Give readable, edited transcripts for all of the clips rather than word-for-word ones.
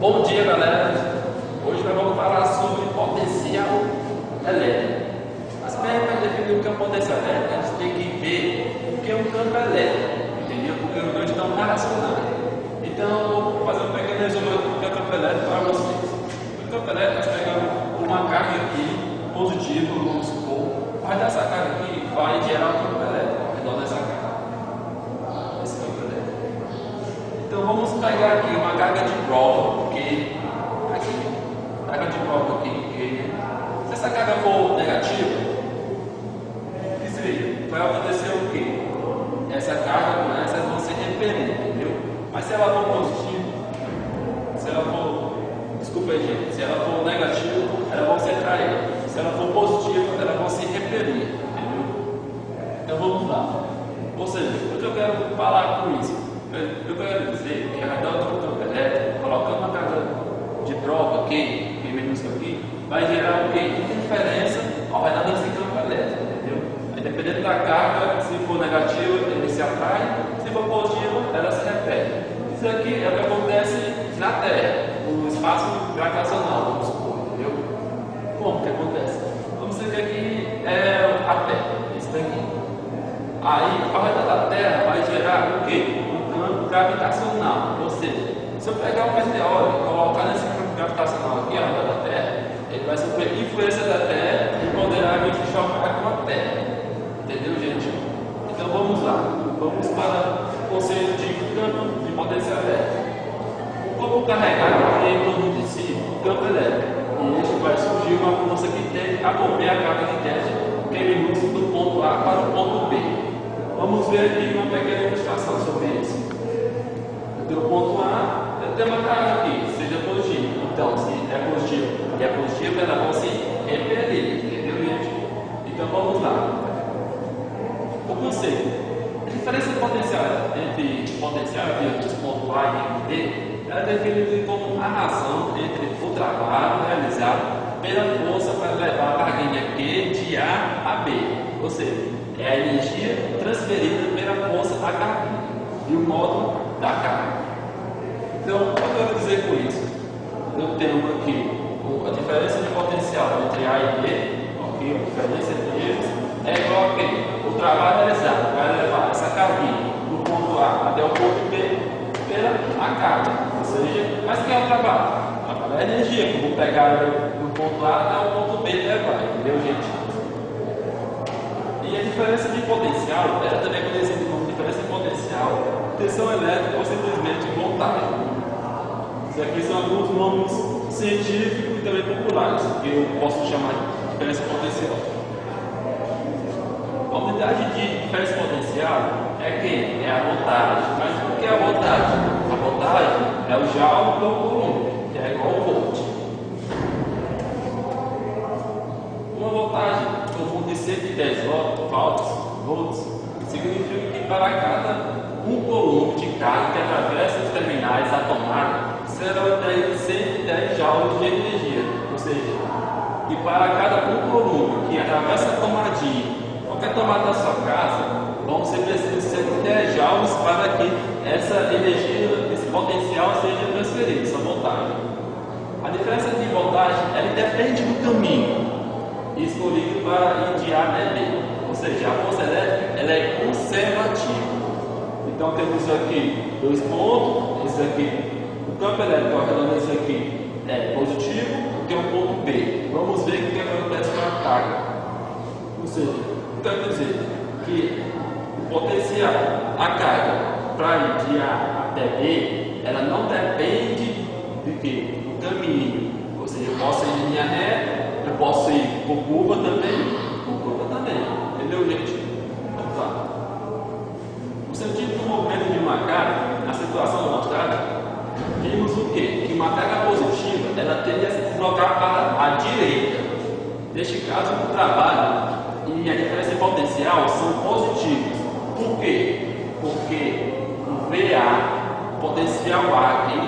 Bom dia, galera! Hoje nós vamos falar sobre potencial elétrico. Mas para definir o que é um potencial elétrico, a gente tem que ver o que é um campo elétrico, entendeu? Porque os dois estão relacionados. Então, eu vou fazer um pequeno resumo do que é o campo elétrico para vocês. O campo elétrico, nós pegamos uma carga aqui, positiva, vamos supor, mas dessa carga aqui vai gerar um campo elétrico ao redor dessa carga. Esse campo elétrico. Então, vamos pegar aqui uma carga de prova, porque aqui, carga de prova aqui, porque se essa carga for negativa, vai acontecer o quê? Essa carga com essa vão se repelir, entendeu? Mas se ela for positiva, se ela for, desculpa aí, gente, se ela for negativa, elas vão se atrair. Se ela for positiva, elas vão se repelir, entendeu? Então vamos lá. Ou seja, o que eu quero falar com isso? Eu quero dizer que ao redor do campo elétrico, colocando uma carga de prova aqui, que minúscula aqui, vai gerar o quê? Interferência ao redor desse campo elétrico, entendeu? Aí, dependendo da carga, se for negativa, ele se atrai, se for positiva, ela se repele. Isso aqui é o que acontece na Terra, no espaço gravitacional, vamos supor, entendeu? Como que acontece? Vamos dizer que aqui é a Terra, isso daqui. Aí, ao redor da Terra, vai gerar o quê? Um campo gravitacional, ou seja, se eu pegar um meteoro e colocar nesse campo gravitacional aqui ao redor da Terra, ele vai sofrer influência da Terra e poderá vir chocar com a Terra. Entendeu, gente? Então vamos lá. Vamos para o conceito de campo de potencial elétrico. O corpo carregado tem em torno de si um campo elétrico. E este vai surgir uma força que tende a mover a carga que desce aquele luz do ponto A para o ponto B. Vamos ver aqui uma pequena ilustração sobre isso. Eu tenho o ponto A, eu tenho uma carga aqui, seja positiva. Então, se é positiva e é positiva, elas vão se repelir. Entendeu, gente? Então vamos lá. O conceito. A diferença de potencial entre potencial dos pontos A e B é definida como a razão entre o trabalho realizado pela força para levar a carguinha Q de A a B. Ou seja, é a energia transferida pela força da carguinha e o módulo da carga. Então, o que eu quero dizer com isso? Eu tenho aqui a diferença de potencial entre A e B, ok? A diferença entre eles é igual a quê? O trabalho realizado vai levar essa carguinha do ponto A até o ponto B pela carga. Ou seja, mas quem é o trabalho? O trabalho é a energia, que eu vou pegar do ponto A até o ponto B e levar, entendeu, gente? E a diferença de potencial, ela também é conhecida como diferença de potencial, tensão elétrica ou simplesmente voltagem. Isso aqui são alguns nomes científicos e também populares, que eu posso chamar de diferença potencial. A unidade de diferença potencial é quem? É a voltagem. Mas o que é a voltagem? A voltagem é o joule por coulomb, que é igual ao volt. Uma voltagem comum de 110 volts significa que para cada 1 coulomb de carga que atravessa os terminais da tomada, serão atraídos 110 joules de energia. Ou seja, que para cada 1 coulomb que atravessa a tomadinha, qualquer tomada da sua casa, vão ser precisos 110 joules para que essa energia, esse potencial seja transferido, essa voltagem. A diferença de voltagem, ela depende do caminho escolhido para ir de A até B. Ou seja, a força elétrica ela é conservativa. Então temos aqui dois pontos, esse aqui, o campo elétrico ao redor desse aqui é positivo, tem o ponto B. Vamos ver o que acontece com a carga. Ou seja, quero dizer que o potencial, a carga, para ir de A até B, ela não depende de quê? Do caminho. Ou seja, eu posso ir em linha reta, eu posso ir por curva também, entendeu, gente? Vamos lá. O sentido do movimento de uma carga, na situação mostrada, vimos o quê? Que uma carga positiva, ela tende a se deslocar para a direita. Neste caso, o trabalho e a diferença de potencial são positivos. Por quê? Porque o VA, o potencial A aqui,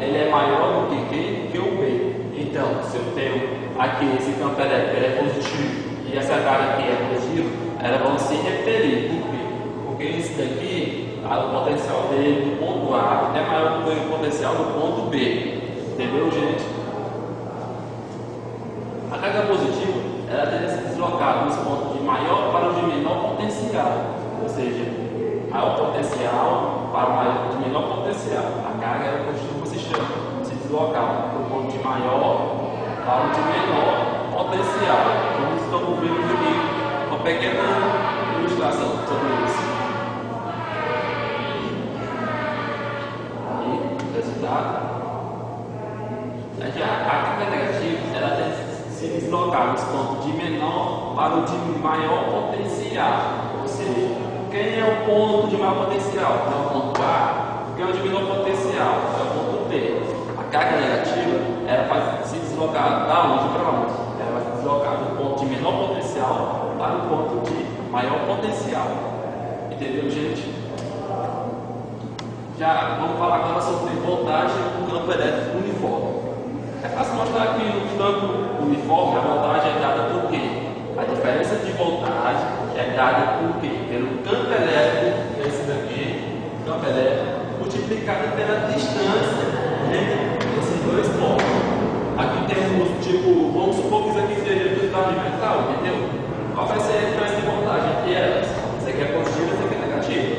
ele é maior do que quem? Que o B. Então, se eu tenho aqui esse campo elétrico é positivo e essa carga aqui é positiva, elas vão se repelir. Por quê? Porque esse daqui, o potencial dele do ponto A é maior do que o potencial do ponto B. Entendeu, gente? A carga positiva, ela tende a se deslocar dos pontos de maior para o de menor potencial, ou seja, maior potencial para o maior, de menor potencial. A carga ela costuma se deslocar do ponto de maior para o de menor potencial. Como estamos vendo aqui, uma pequena ilustração sobre isso. E resultado. A carga negativa ela tem que se deslocar dos pontos de menor para o de maior potencial. Ou seja, quem é o ponto de maior potencial? É o ponto A. Quem é o de menor potencial? É o ponto B. A carga negativa ela vai se deslocar da onde para onde? Ela vai se deslocar do ponto de menor potencial para o ponto de maior potencial. Entendeu, gente? Já vamos falar agora sobre voltagem do campo elétrico uniforme. É fácil mostrar que no campo uniforme a voltagem é dada por quê? A diferença de voltagem é dada por quê? Pelo campo elétrico, esse daqui, campo elétrico, multiplicado pela distância entre esses dois pontos. Aqui temos, tipo, vamos supor que isso aqui seja duas barras de metal, entendeu? Qual vai ser a diferença de voltagem entre elas? Isso aqui é positivo, isso aqui é negativo.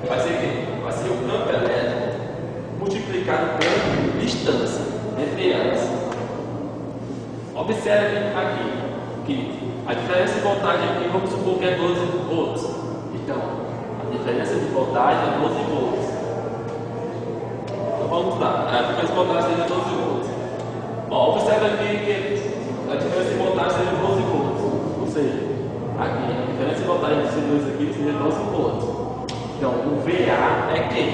Vai ser o quê? Vai ser o campo elétrico multiplicado pela distância entre elas. Observe aqui que a diferença de voltagem aqui, vamos supor que é 12 volts. Então, a diferença de voltagem é 12 volts. Então vamos lá, a diferença de voltagem seja 12 volts. Ó, observe aqui que a diferença de voltagem seja 12 volts. Ou seja, aqui a diferença de voltagem desses dois aqui seja 12 volts. Então, o VA é quem?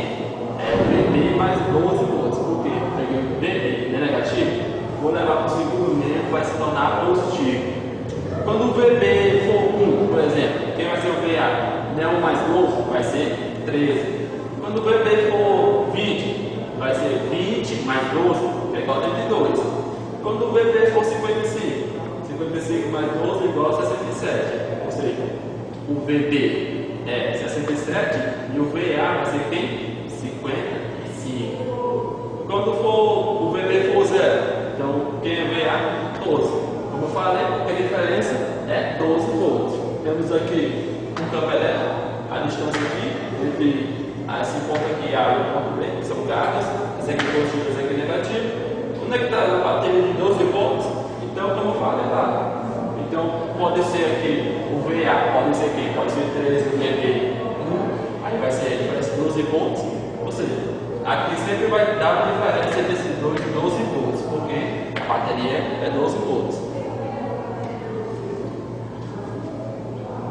É o VB mais 12 volts. Por quê? Peguei o VB, né, negativo, vou levar para o segundo membro, vai se tornar positivo. Quando o VB for 1, por exemplo, quem vai ser o VA? Né, 1 mais 12 vai ser 13. Quando o VB for 20, vai ser 20 mais 12, que é igual a 32. Quando o VB for 55, 55 mais 12 é igual a 67. Ou seja, o VB é 67 e o VA vai ser quem? 55. Quando for o VB for 0, então quem é VA? 12. Como eu falei, a diferença é 12 volts. Temos aqui um campo elétrico, a distância aqui entre esse ponto aqui A e o ponto B, que são cargas, esse aqui é positivo, esse aqui é negativo. Onde é que está a bateria de 12 volts? Então, como eu falei lá, então pode ser aqui o VA, pode ser aqui, pode ser 13, o VB 1, aí vai ser a diferença de 12 volts, ou seja, aqui sempre vai dar uma diferença desses dois de 12 volts, porque a bateria é 12 volts.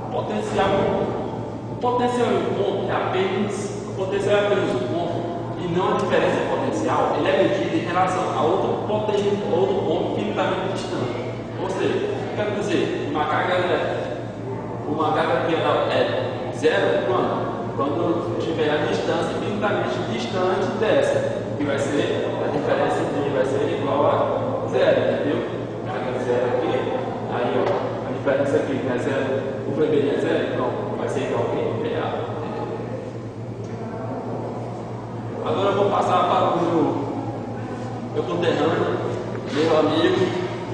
O potencial em um ponto é apenas um ponto e não a diferença potencial. Ele é medido em relação a outro ponto finitamente distante. Ou seja, quero dizer, uma carga que é zero, quando tiver a distância infinitamente distante dessa, que vai ser a diferença de vai ser igual a zero, entendeu? Carga zero aqui, aí ó, a diferença aqui não é zero, o VB não é zero, então vai ser igual a VA, entendeu? Agora eu vou passar para o meu conterrâneo, meu amigo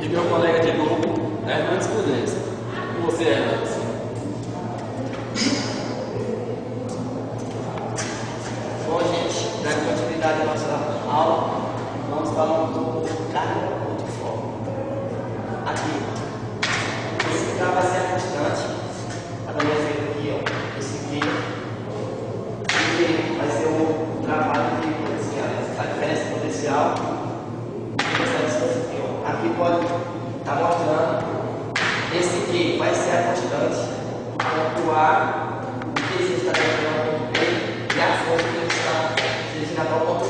e meu colega de grupo, Hernandes Prudência. Com você, Hernandes. Bom, gente, dando continuidade à nossa aula, vamos falar do carga multiforme. Aqui, esse K vai ser a constante, está dando exemplo aqui, ó, esse aqui, e vai ser o trabalho de potencial, a diferença potencial, essa distância aqui, ó. Aqui pode estar mostrando, esse aqui vai ser a constante, o ponto A, o que existe até o ponto B, e a força que ele está dirigindo até o ponto B.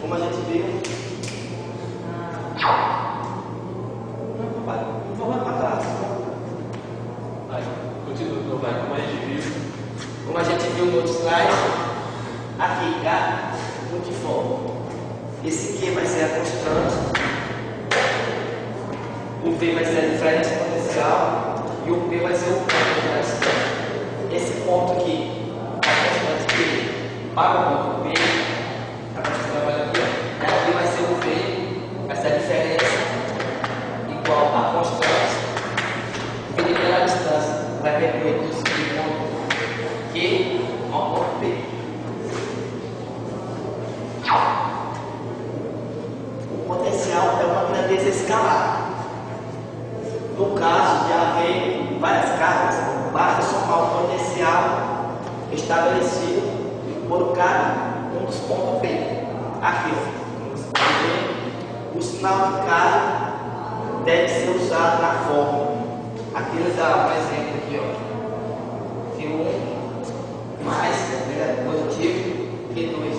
Como a gente viu, vamos para trás. Continua, vai, como a gente viu. Como a gente viu no outro slide, aqui K multiforme. Esse Q vai ser a constante, o V vai ser a diferença potencial e o P vai ser o campo da distância. ponto aqui, a constante Q para o ponto B, a constante trabalhando aqui, ó. Aqui vai ser o V, vai ser a diferença igual a constante dividida pela distância, vai percorrer do ponto Q ao ponto B. O potencial é uma grandeza escalar. No caso de haver várias cargas, basta somar o potencial estabelecido por cada um dos pontos B. Aqui, como você pode ver, o sinal de carga deve ser usado na fórmula. Aqui ele dá um exemplo aqui, ó. Q1 mais positivo, Q2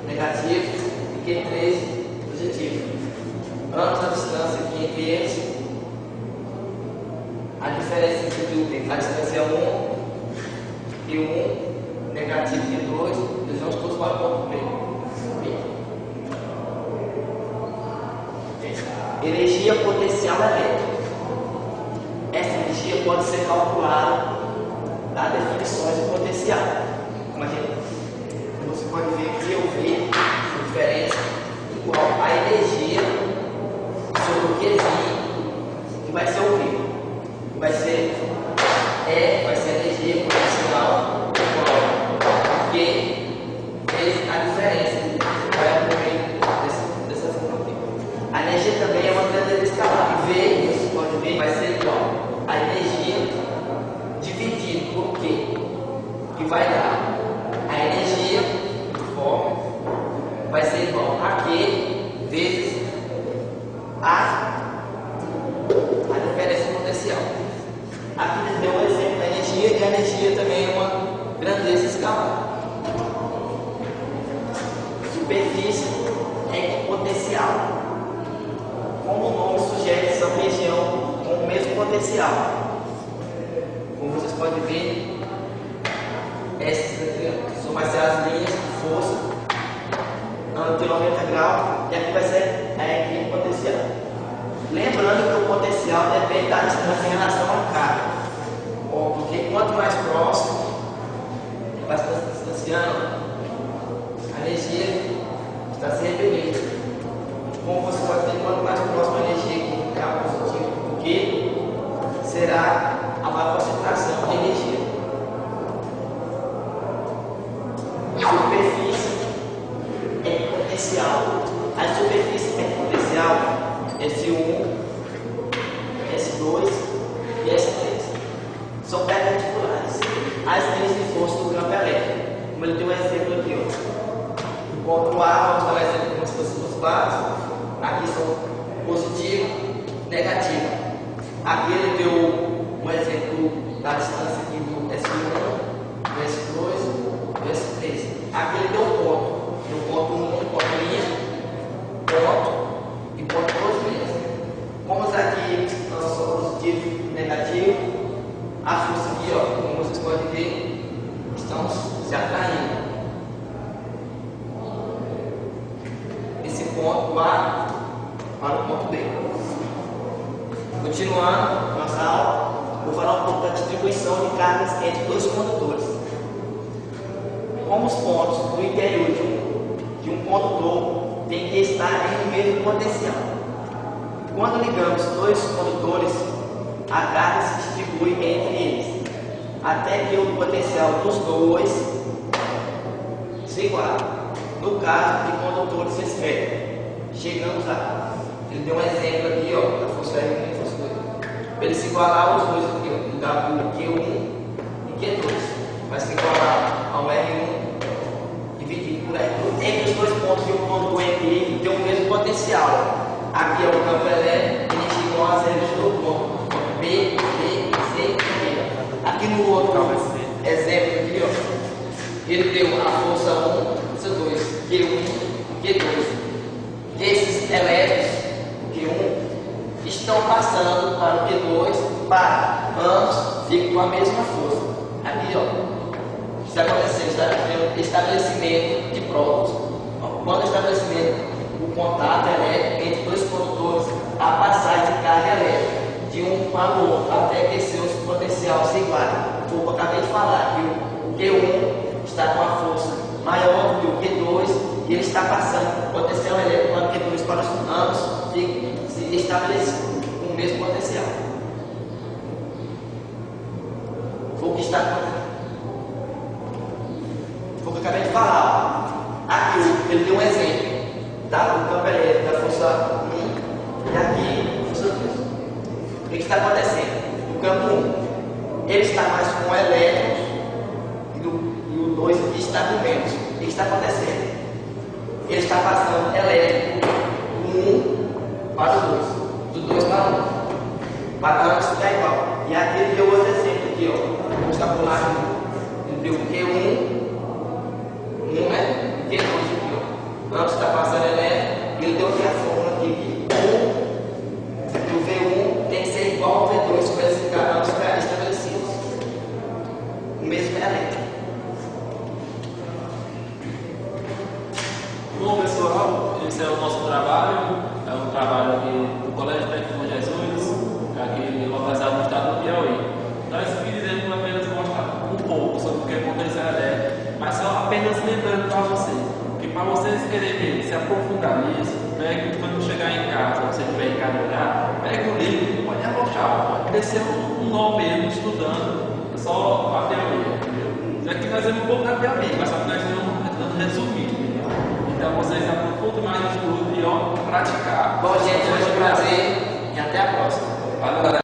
negativo e Q3 positivo. Ambos a distância aqui entre eles. A diferença entre a distância é 1 e 1, negativo e 2, eles vão todos para o ponto B. Energia potencial elétrica. Essa energia pode ser calculada das definições de potencial. Como você pode ver aqui, eu vi a diferença igual a energia sobre o Qzinho, que vai ser o quê? Vai ser energia potencial igual a Q vezes a diferença. Vai ocorrer dessa forma aqui. A energia também é uma grandeza escalar. V, você pode ver, vai ser igual a energia dividido por Q, que vai dar a energia de forma, vai ser igual a Q vezes a diferença potencial. Aqui eles deu um exemplo da energia, e a energia também é uma grandeza escalar. Superfície é potencial. Como o nome sugere, são região com o mesmo potencial. Como vocês podem ver, essas aqui são as linhas de força, ângulo 90 graus, e aqui vai ser a equilíbrio potencial. Lembrando que o potencial depende da distância em relação à carga. Porque quanto mais próximo, vai se distanciando, a energia está se repelindo. Como você pode ver, quanto mais próximo a energia que é positivo, porque será a maior concentração de energia. Superfície é potencial. A superfície é potencial S1, S2 e S3. São perpendiculares às linhas de força do campo elétrico. Como ele tem um exemplo aqui, ó. O ponto A, vamos dar um exemplo como se fossem os lados. Aqui são positivo, negativo. Aqui ele deu um exemplo da distância aqui do S1, do S2, do S3. Aqui ele deu um ponto. Deu ponto 1, ponto linha, ponto e ponto 2 linhas. Como aqui são positivo e negativo, a força aqui, ó, como vocês podem ver, estão se atraindo. Esse ponto A para o ponto B. Continuando nossa aula, vou falar um pouco da distribuição de cargas entre dois condutores. Como os pontos do interior de um condutor têm que estar em um mesmo potencial. Quando ligamos dois condutores, a carga se distribui entre eles, até que o potencial dos dois se iguale. No caso de condutores esféricos, chegamos a. Ele deu um exemplo aqui, ó, da força R1 e força 2. Para ele se igualar os dois aqui, ó, ele dá por Q1 e Q2. Vai se igualar ao R1 dividido por R2. Entre os dois pontos que o condutor é equilíbrio tem o mesmo potencial. Aqui é o campo elétrico, energia igual a zero do ponto B, B, C e B. Aqui no outro exemplo aqui, ó, ele deu a força 1, força 2, Q1 e Q2. Esses elétrons, Q1, estão passando para o Q2, para ambos ficam com a mesma força. Aqui, ó, está acontecendo estabelecimento de prótons. Quando o estabelecimento o contato elétrico entre dois condutores, a passagem de carga elétrica de um para o outro, até que seus potenciais se igualem. Como eu acabei de falar, que Q1 está com a força maior do que o Q2 e ele está passando o potencial elétrico do Q2 para os ambos se estabelecido com o mesmo potencial. Foi o que está acontecendo. Foi o que eu acabei de falar. Aqui ele deu um exemplo do campo elétrico da força 1 e aqui força 2. O que está acontecendo? No campo 1, ele está mais com elétrons e o 2 aqui está com menos. O que está acontecendo? Ele está passando elétrico do 1 para o 2, do 2 para o 1, para ambos ficar igual. E aqui ele deu outro exemplo aqui, ó. Vamos calcular aqui. Ele deu Q1, 1, né? Q2 aqui, ó. Ambos está passando elétrico. Ele deu aqui a fórmula aqui que o V1 tem que ser igual ao V2 para eles ficarem ambos estabelecidos. O mesmo elétrico. Bom, pessoal, esse é o nosso trabalho. É um trabalho aqui do Colégio Técnico Jesus, aqui localizado no estado do Piauí. Nós quisemos apenas mostrar um pouco sobre o que é potencial elétrico, mas só apenas lembrando para vocês, que para vocês querem se aprofundar nisso, pegue quando chegar em casa, você estiver em casa olhar, pegue o livro, pode arrochar, pode descer um nó mesmo estudando, é só a teoria, entendeu? Isso aqui nós vemos um pouco da teoria, mas só que nós estamos tentando resumir. Então vocês aprofundam mais no estudo e ó, praticar. Bom, gente, foi um prazer e até a próxima. Valeu, galera.